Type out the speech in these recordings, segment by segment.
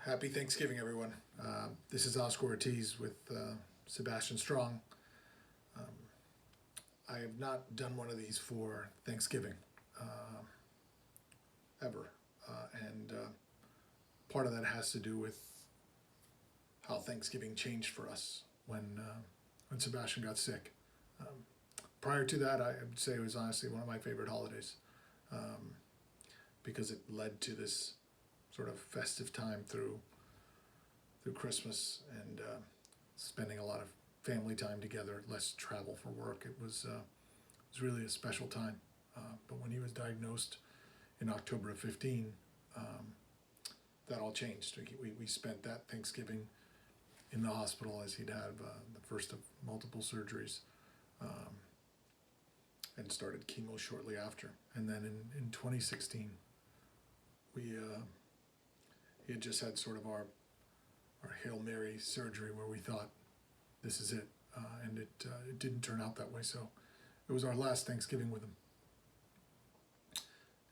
Happy Thanksgiving, everyone. This is Oscar Ortiz with Sebastian Strong. Um, I have not done one of these for Thanksgiving ever, and part of that has to do with how Thanksgiving changed for us when Sebastian got sick. Um, Prior to that, I would say it was honestly one of my favorite holidays because it led to this sort of festive time through Christmas and spending a lot of family time together, less travel for work. It was really a special time. But when he was diagnosed in October of 15, that all changed. We spent that Thanksgiving in the hospital as he'd had the first of multiple surgeries, and started chemo shortly after. And then in 2016, he had just had sort of our Hail Mary surgery where we thought this is it, and it didn't turn out that way. So it was our last Thanksgiving with him.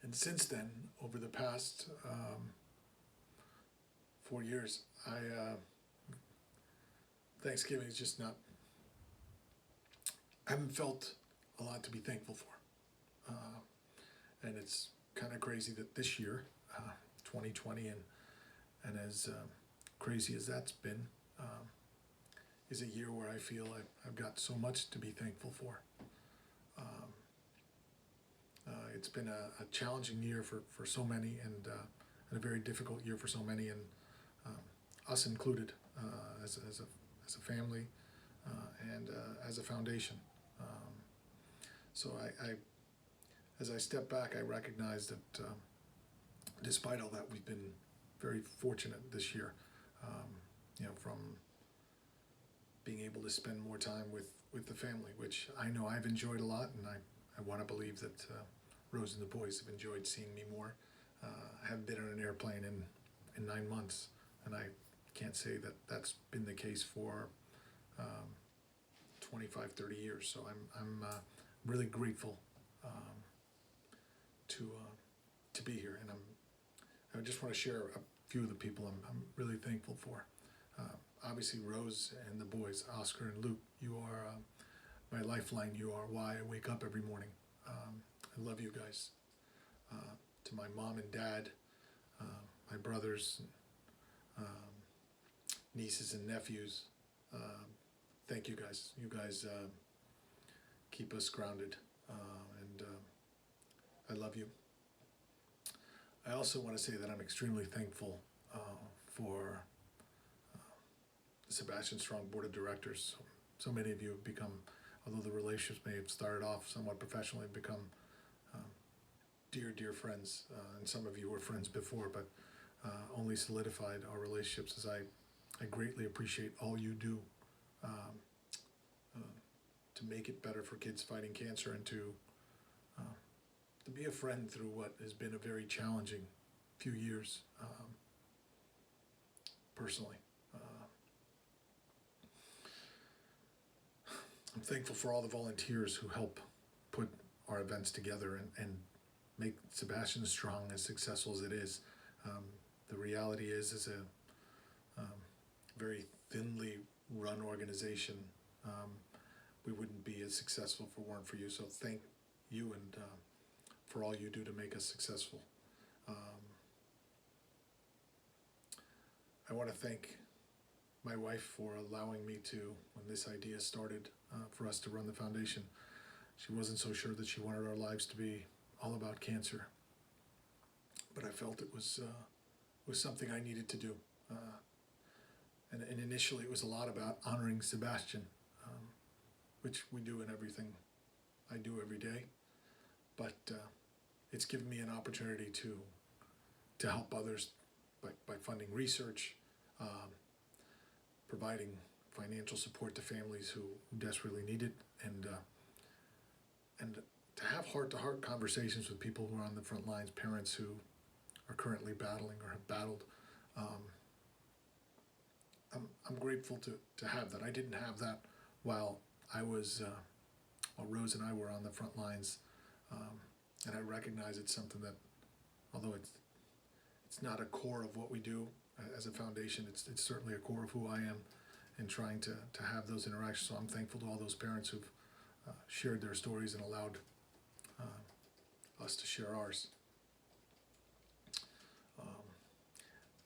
And since then, over the past 4 years, Thanksgiving is just not. I haven't felt a lot to be thankful for, and it's kind of crazy that this year, 2020, and as crazy as that's been, is a year where I feel I've got so much to be thankful for. It's been a challenging year for so many, and a very difficult year for so many, and us included, as a family and as a foundation. So I as I step back, I recognize that despite all that, we've been very fortunate this year. From being able to spend more time with the family, which I know I've enjoyed a lot, and I want to believe that Rose and the boys have enjoyed seeing me more. I haven't been on an airplane in 9 months, and I can't say that that's been the case for 25, 30 years. So I'm really grateful to be here, and I just want to share a few of the people I'm really thankful for. Obviously, Rose and the boys, Oscar and Luke, you are my lifeline. You are why I wake up every morning. I love you guys. To my mom and dad, my brothers, nieces and nephews, thank you guys. You guys keep us grounded, and I love you. I also want to say that I'm extremely thankful for the Sebastian Strong Board of Directors. So many of you have become, although the relationships may have started off somewhat professionally, have become dear friends. And some of you were friends before, but only solidified our relationships as I greatly appreciate all you do to make it better for kids fighting cancer, and to be a friend through what has been a very challenging few years personally. I'm thankful for all the volunteers who help put our events together and make Sebastian Strong as successful as it is. The reality is a very thinly run organization, we wouldn't be as successful if it weren't for you. So thank you, and for all you do to make us successful. I want to thank my wife for allowing me to, when this idea started, for us to run the foundation. She wasn't so sure that she wanted our lives to be all about cancer, but I felt it was something I needed to do. And initially it was a lot about honoring Sebastian, which we do in everything I do every day. But it's given me an opportunity to help others by funding research, providing financial support to families who desperately need it, and to have heart-to-heart conversations with people who are on the front lines, parents who are currently battling or have battled. I'm grateful to have that. I didn't have that while Rose and I were on the front lines, and I recognize it's something that, although it's not a core of what we do, as a foundation, it's certainly a core of who I am, and trying to have those interactions. So I'm thankful to all those parents who've shared their stories and allowed us to share ours.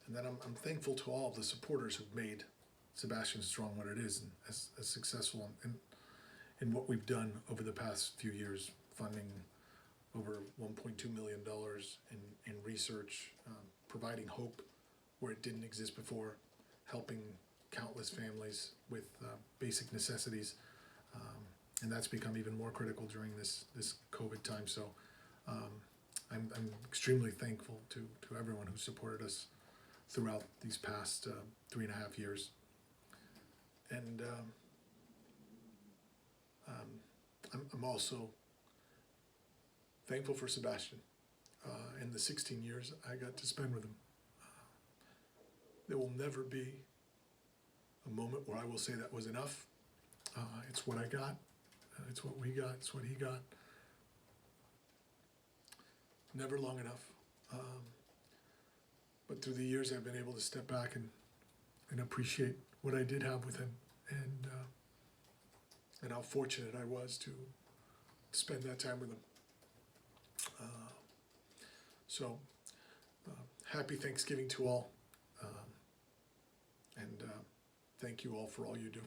And then I'm thankful to all of the supporters who've made Sebastian Strong what it is, and as successful in what we've done over the past few years, funding over $1.2 million in research, providing hope where it didn't exist before, helping countless families with basic necessities, and that's become even more critical during this COVID time. So I'm extremely thankful to everyone who supported us throughout these past 3.5 years. And I'm also thankful for Sebastian and the 16 years I got to spend with him. There will never be a moment where I will say that was enough. It's what I got. It's what we got. It's what he got. Never long enough. But through the years, I've been able to step back and appreciate what I did have with him, and how fortunate I was to spend that time with him. So happy Thanksgiving to all, and thank you all for all you do.